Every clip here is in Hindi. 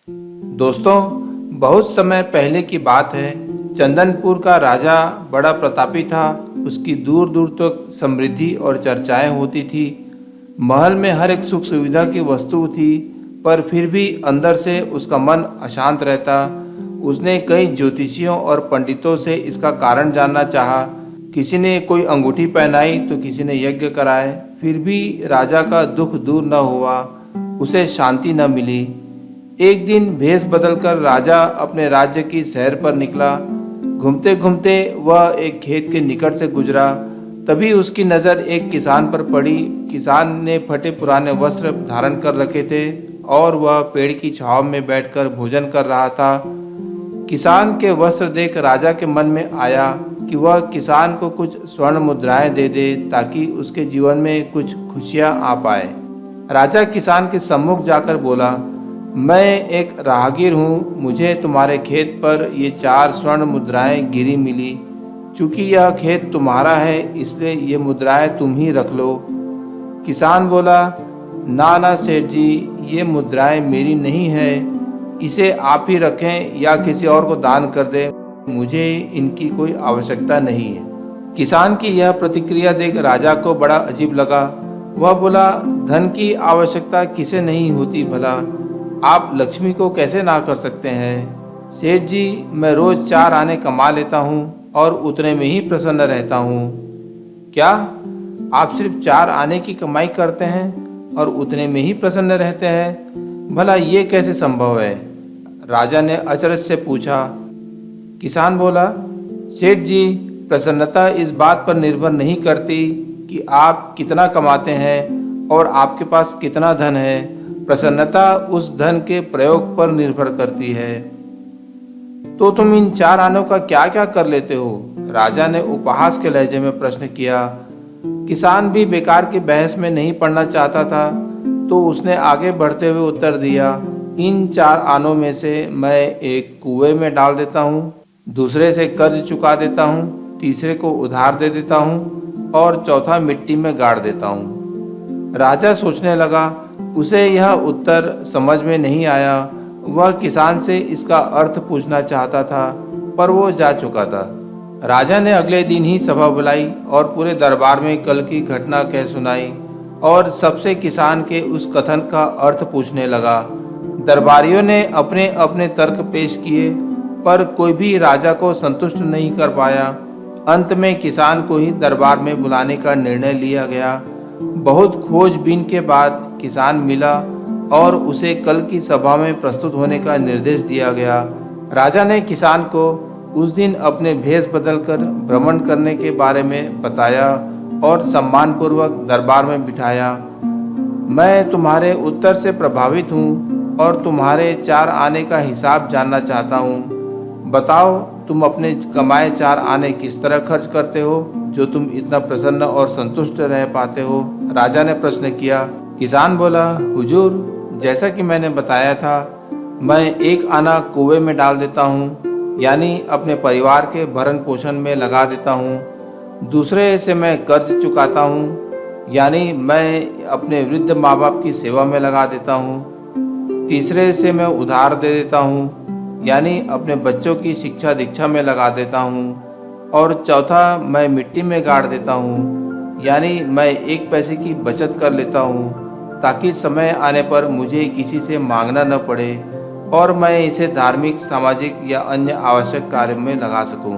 दोस्तों, बहुत समय पहले की बात है। चंदनपुर का राजा बड़ा प्रतापी था। उसकी दूर दूर तक समृद्धि और चर्चाएं होती थी। महल में हर एक सुख सुविधा की वस्तु थी, पर फिर भी अंदर से उसका मन अशांत रहता। उसने कई ज्योतिषियों और पंडितों से इसका कारण जानना चाहा। किसी ने कोई अंगूठी पहनाई तो किसी ने यज्ञ कराए, फिर भी राजा का दुख दूर न हुआ, उसे शांति न मिली। एक दिन भेष बदलकर राजा अपने राज्य की सैर पर निकला। घूमते घूमते वह एक खेत के निकट से गुजरा। तभी उसकी नज़र एक किसान पर पड़ी। किसान ने फटे पुराने वस्त्र धारण कर रखे थे और वह पेड़ की छांव में बैठकर भोजन कर रहा था। किसान के वस्त्र देख राजा के मन में आया कि वह किसान को कुछ स्वर्ण मुद्राएं दे दे ताकि उसके जीवन में कुछ खुशियां आ पाए। राजा किसान के सम्मुख जाकर बोला, मैं एक राहगीर हूँ, मुझे तुम्हारे खेत पर ये 4 स्वर्ण मुद्राएं गिरी मिली। चूंकि यह खेत तुम्हारा है, इसलिए ये मुद्राएं तुम ही रख लो। किसान बोला, ना ना सेठ जी, ये मुद्राएं मेरी नहीं है, इसे आप ही रखें या किसी और को दान कर दें, मुझे इनकी कोई आवश्यकता नहीं है। किसान की यह प्रतिक्रिया देख राजा को बड़ा अजीब लगा। वह बोला, धन की आवश्यकता किसे नहीं होती भला, आप लक्ष्मी को कैसे ना कर सकते हैं। सेठ जी, मैं रोज 4 आने कमा लेता हूँ और उतने में ही प्रसन्न रहता हूँ। क्या आप सिर्फ 4 आने की कमाई करते हैं और उतने में ही प्रसन्न रहते हैं? भला ये कैसे संभव है? राजा ने अचरज से पूछा। किसान बोला, सेठ जी, प्रसन्नता इस बात पर निर्भर नहीं करती कि आप कितना कमाते हैं और आपके पास कितना धन है। प्रसन्नता उस धन के प्रयोग पर निर्भर करती है। तो तुम इन 4 आनों का क्या क्या कर लेते हो? राजा ने उपहास के लहजे में प्रश्न किया। किसान भी बेकार की बहस में नहीं पड़ना चाहता था, तो उसने आगे बढ़ते हुए उत्तर दिया, इन 4 आनों में से मैं एक कुएं में डाल देता हूँ, दूसरे से कर्ज चुका देता हूँ, तीसरे को उधार दे देता हूँ और चौथा मिट्टी में गाड़ देता हूँ। राजा सोचने लगा। उसे यह उत्तर समझ में नहीं आया। वह किसान से इसका अर्थ पूछना चाहता था, पर वो जा चुका था। राजा ने अगले दिन ही सभा बुलाई और पूरे दरबार में कल की घटना कह सुनाई और सबसे किसान के उस कथन का अर्थ पूछने लगा। दरबारियों ने अपने अपने तर्क पेश किए, पर कोई भी राजा को संतुष्ट नहीं कर पाया। अंत में किसान को ही दरबार में बुलाने का निर्णय लिया गया। बहुत खोजबीन के बाद किसान मिला और उसे कल की सभा में प्रस्तुत होने का निर्देश दिया गया। राजा ने किसान को उस दिन अपने भेष बदलकर भ्रमण करने के बारे में बताया और सम्मानपूर्वक दरबार में बिठाया। मैं तुम्हारे उत्तर से प्रभावित हूँ और तुम्हारे 4 आने का हिसाब जानना चाहता हूँ। बताओ, तुम अपने कमाए 4 आने किस तरह खर्च करते हो जो तुम इतना प्रसन्न और संतुष्ट रह पाते हो? राजा ने प्रश्न किया। किसान बोला, हुजूर, जैसा कि मैंने बताया था, मैं 1 आना कुएं में डाल देता हूँ, यानी अपने परिवार के भरण पोषण में लगा देता हूँ। दूसरे से मैं कर्ज चुकाता हूँ, यानी मैं अपने वृद्ध माँ बाप की सेवा में लगा देता हूँ। तीसरे से मैं उधार दे देता हूँ, यानी अपने बच्चों की शिक्षा दीक्षा में लगा देता हूँ। और चौथा मैं मिट्टी में गाड़ देता हूँ, यानी मैं 1 पैसे की बचत कर लेता हूँ ताकि समय आने पर मुझे किसी से मांगना न पड़े और मैं इसे धार्मिक, सामाजिक या अन्य आवश्यक कार्य में लगा सकूं।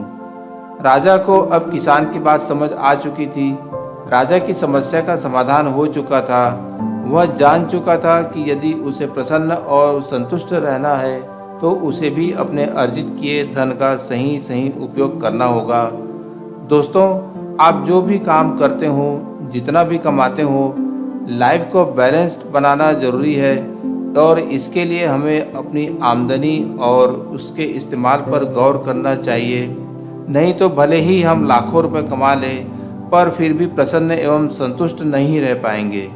राजा को अब किसान की बात समझ आ चुकी थी। राजा की समस्या का समाधान हो चुका था। वह जान चुका था कि यदि उसे प्रसन्न और संतुष्ट रहना है तो उसे भी अपने अर्जित किए धन का सही सही उपयोग करना होगा। दोस्तों, आप जो भी काम करते हो, जितना भी कमाते हो, लाइफ को बैलेंस्ड बनाना ज़रूरी है और इसके लिए हमें अपनी आमदनी और उसके इस्तेमाल पर गौर करना चाहिए। नहीं तो भले ही हम लाखों रुपए कमा लें, पर फिर भी प्रसन्न एवं संतुष्ट नहीं रह पाएंगे।